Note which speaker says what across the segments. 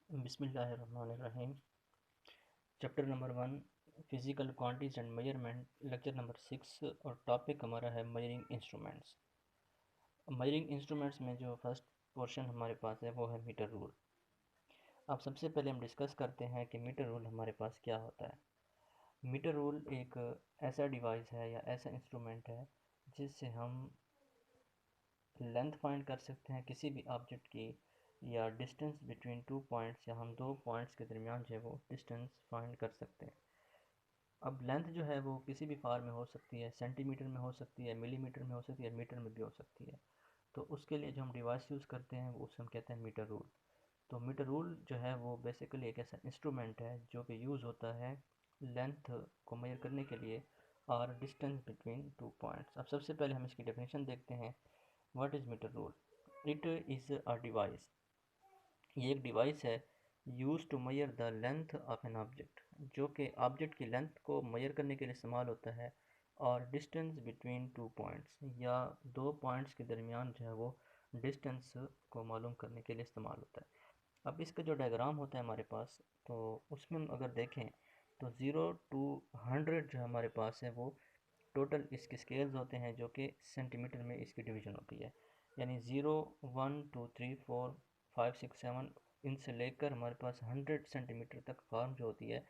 Speaker 1: बिस्मिल्लाहिर्रहमानिर्रहीम। Chapter number 1 physical quantities and measurement, lecture number 6 और topic हमारा है मेजरिंग इंस्ट्रूमेंट्स। मेजरिंग इंस्ट्रूमेंट्स में जो फर्स्ट पोर्शन हमारे पास है वो है मीटर रूल। अब सबसे पहले हम डिस्कस करते हैं कि मीटर रूल हमारे पास क्या होता है। मीटर रूल एक ऐसा डिवाइस है या ऐसा इंस्ट्रूमेंट है जिससे हम लेंथ फाइंड कर सकते हैं किसी भी ऑब्जेक्ट की, या डिस्टेंस बिटवीन टू पॉइंट्स, या हम दो पॉइंट्स के दरमियान जो है वो डिस्टेंस फाइंड कर सकते हैं। अब लेंथ जो है वो किसी भी फॉर्म में हो सकती है, सेंटीमीटर में हो सकती है, मिलीमीटर में हो सकती है, मीटर में भी हो सकती है। तो उसके लिए जो हम डिवाइस यूज़ करते हैं वो उसे हम कहते हैं मीटर रूल। तो मीटर रूल जो है वो बेसिकली एक ऐसा इंस्ट्रूमेंट है जो कि यूज़ होता है लेंथ को मेजर करने के लिए और डिस्टेंस बिटवीन टू पॉइंट्स। अब सबसे पहले हम इसकी डेफिनेशन देखते हैं। What is metre rule? It is a device, ये एक डिवाइस है use to measure the length of an object, जो कि ऑब्जेक्ट की लेंथ को मेजर करने के लिए इस्तेमाल होता है, और डिस्टेंस बिटवीन टू पॉइंट्स, या दो पॉइंट्स के दरमियान जो है वो डिस्टेंस को मालूम करने के लिए इस्तेमाल होता है। अब इसका जो डायग्राम होता है हमारे पास, तो उसमें हम अगर देखें तो 0 to 100 जो हमारे पास है वो टोटल इसके स्केल्स होते हैं, जो कि सेंटीमीटर में इसकी डिवीज़न होती है। यानी 0, 1, 2, 3, 4, 5, 6, 7 इनसे लेकर हमारे पास 100 सेंटीमीटर तक फॉर्म जो होती है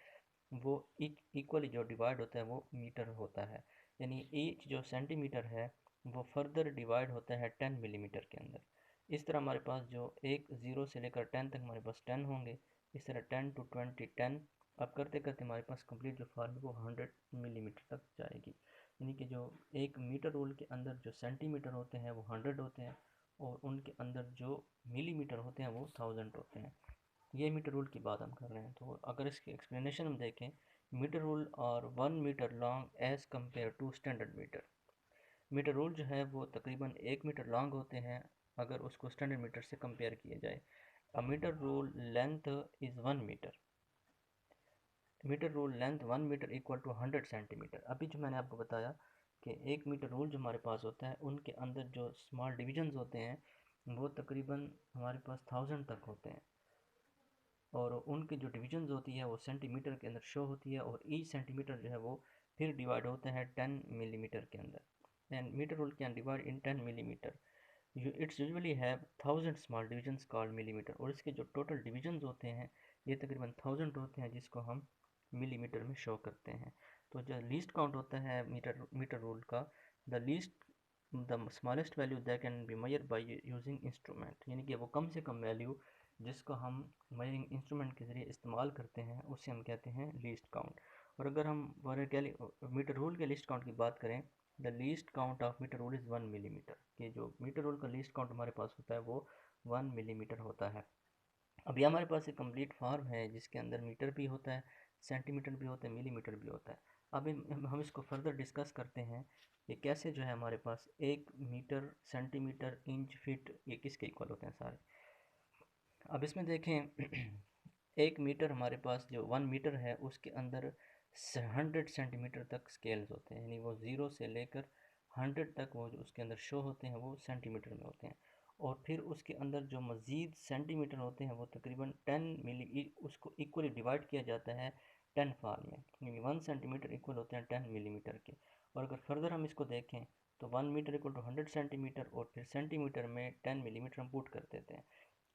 Speaker 1: वो इक्वली जो डिवाइड होता है वो मीटर होता है। यानी ईच जो सेंटीमीटर है वो फर्दर डिवाइड होता है 10 मिलीमीटर के अंदर। इस तरह हमारे पास जो एक ज़ीरो से लेकर 10 तक हमारे पास 10 होंगे। इस तरह 10 to 20 10, अब करते करते हमारे पास कंप्लीट जो फॉर्म है वो 100 मिलीमीटर तक जाएगी। यानी कि जो एक मीटर रूल के अंदर जो सेंटीमीटर होते हैं वो 100 होते हैं, और उनके अंदर जो मिलीमीटर होते हैं वो 1000 होते हैं। ये मीटर रूल की बात हम कर रहे हैं। तो अगर इसकी एक्सप्लेनेशन हम देखें, मीटर रूल और 1 metre long as compare to standard metre. Metre rule जो है वो तकरीबन 1 मीटर लॉन्ग होते हैं अगर उसको स्टैंडर्ड मीटर से कंपेयर किया जाए। A metre rule length is 1 metre. Metre rule length 1 metre equal to 100 centimetre. अभी जो मैंने आपको बताया कि एक मीटर रूल जो हमारे पास होता है उनके अंदर जो स्मॉल डिविजन्स होते हैं वो तकरीबन हमारे पास 1000 तक होते हैं, और उनकी जो डिविजन्स होती है वो सेंटीमीटर के अंदर शो होती है, और ईच सेंटीमीटर जो है वो फिर डिवाइड होता है 10 मिलीमीटर के अंदर। And metre rule can divide in 10 millimetre. It's usually have 1000 small divisions called millimetre, और इसके जो टोटल डिविजन्स होते हैं ये तकरीबन 1000 होते हैं, जिसको हम मिलीमीटर में शो करते हैं। तो जो लीस्ट काउंट होता है मीटर रूल का, the smallest value that can be measure by using instrument, यानी कि वो कम से कम वैल्यू जिसको हम मेजरिंग इंस्ट्रूमेंट के ज़रिए इस्तेमाल करते हैं उसे हम कहते हैं लीस्ट काउंट। और अगर हम मीटर रूल के लीस्ट काउंट की बात करें, the least count of metre rule is 1 millimetre, कि जो मीटर रूल का लीस्ट काउंट हमारे पास होता है वो 1 मिलीमीटर होता है। अभी हमारे पास एक कंप्लीट फॉर्म है जिसके अंदर मीटर भी होता है, सेंटीमीटर भी होता है, मिलीमीटर भी होता है। अब हम इसको फर्दर डिस्कस करते हैं कि कैसे जो है हमारे पास एक मीटर, सेंटीमीटर, इंच, फीट ये किसके इक्वल होते हैं सारे। अब इसमें देखें एक मीटर हमारे पास जो 1 मीटर है उसके अंदर 100 सेंटीमीटर तक स्केल्स होते हैं, यानी वो 0 से लेकर 100 तक वो जो उसके अंदर शो होते हैं वो सेंटीमीटर में होते हैं। और फिर उसके अंदर जो मज़ीद सेंटीमीटर होते हैं वो तकरीबन 10 मिली, उसको इक्वली डिवाइड किया जाता है 10 फॉर्म में, यानी 1 सेंटीमीटर इक्वल होते हैं 10 मिलीमीटर के। और अगर फर्दर हम इसको देखें तो 1 मीटर इक्वल टू 100 सेंटीमीटर, और फिर सेंटीमीटर में 10 मिलीमीटर हम पुट कर देते हैं।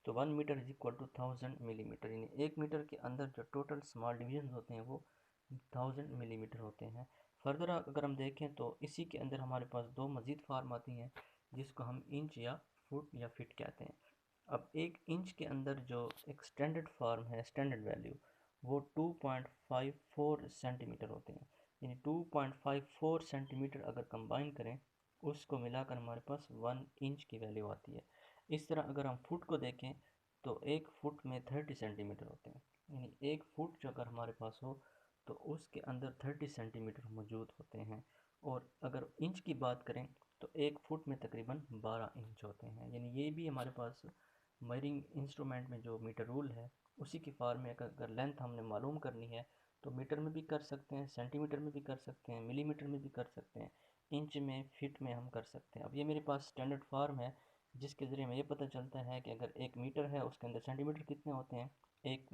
Speaker 1: तो 1 metre is equal to 1000 millimetre, यानी एक मीटर के अंदर जो टोटल स्मॉल डिवीजन होते हैं वो 1000 मिलीमीटर होते हैं। फर्दर अगर हम देखें तो इसी के अंदर हमारे पास दो मज़ीद फार्म आती हैं जिसको हम इंच या फुट या फिट कहते हैं। अब एक इंच के अंदर जो एक स्टैंडर्ड फार्म है, स्टैंडर्ड वैल्यू, वो 2.54 सेंटीमीटर होते हैं। यानी 2.54 सेंटीमीटर अगर कंबाइन करें उसको मिलाकर हमारे पास 1 इंच की वैल्यू आती है। इस तरह अगर हम फुट को देखें तो एक फुट में 30 सेंटीमीटर होते हैं, यानी एक फुट जो अगर हमारे पास हो तो उसके अंदर 30 सेंटीमीटर मौजूद होते हैं। और अगर इंच की बात करें तो एक फुट में तकरीबन 12 इंच होते हैं। यानी ये भी हमारे पास मेजरिंग इंस्ट्रूमेंट में जो मीटर रूल है उसी की फॉर्म में अगर लेंथ हमने मालूम करनी है तो मीटर में भी कर सकते हैं, सेंटीमीटर में भी कर सकते हैं, मिलीमीटर में भी कर सकते हैं, इंच में, फिट में हम कर सकते हैं। अब ये मेरे पास स्टैंडर्ड फार्म है जिसके ज़रिए हमें ये पता चलता है कि अगर 1 मीटर है उसके अंदर सेंटीमीटर कितने होते हैं, 1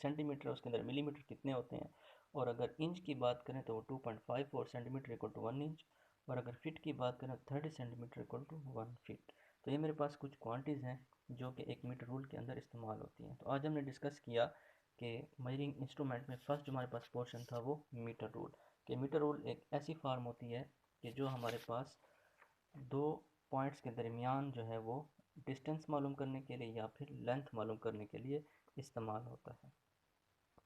Speaker 1: सेंटीमीटर है उसके अंदर मिलीमीटर कितने होते हैं, और अगर इंच की बात करें तो वो 2.54 सेंटीमीटर इक्वल टू 1 इंच, और अगर फिट की बात करें तो 30 सेंटीमीटर इक्वल टू 1 फिट। तो ये मेरे पास कुछ क्वांटिटीज़ हैं जो कि 1 मीटर रूल के अंदर इस्तेमाल होती हैं। तो आज हमने डिस्कस किया कि मेजरिंग इंस्ट्रूमेंट में फर्स्ट जो हमारे पास पोर्शन था वो मीटर रूल। कि मीटर रूल एक ऐसी फार्म होती है कि जो हमारे पास दो पॉइंट्स के दरमियान जो है वो डिस्टेंस मालूम करने के लिए या फिर लेंथ मालूम करने के लिए इस्तेमाल होता है।